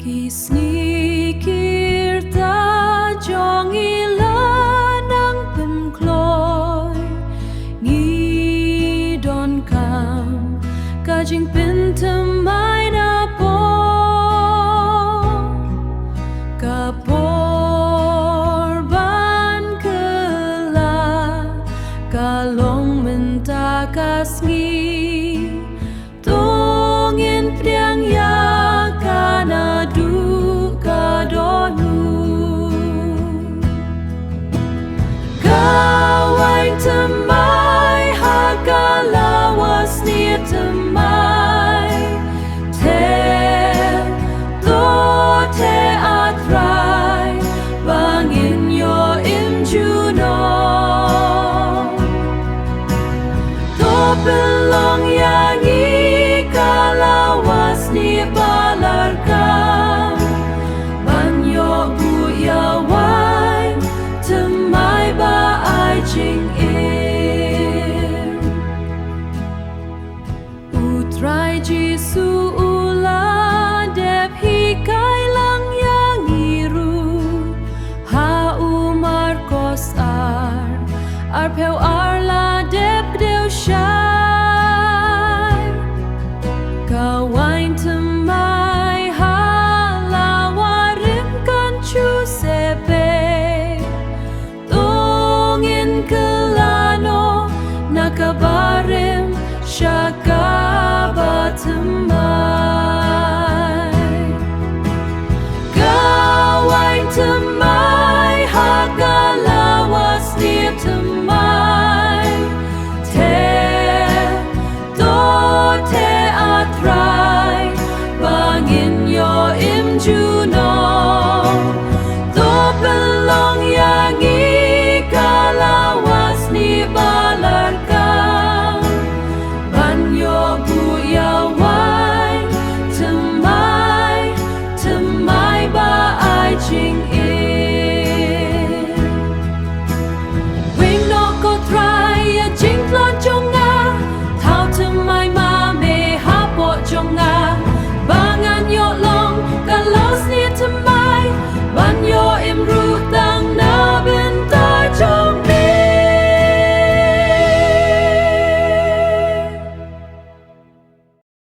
Kisni kirta jong ilanang penkloy ngidon kam kajing pintemay na po kaporban kela kalong mentakas ngi tongin priang ya kanadu kadonu kawain temai hakalawas ni temai te te atrai bangin yo injuno to belong yangi kalawas ni balarkan banyo buyawan temai ba ai jing in utrai jisu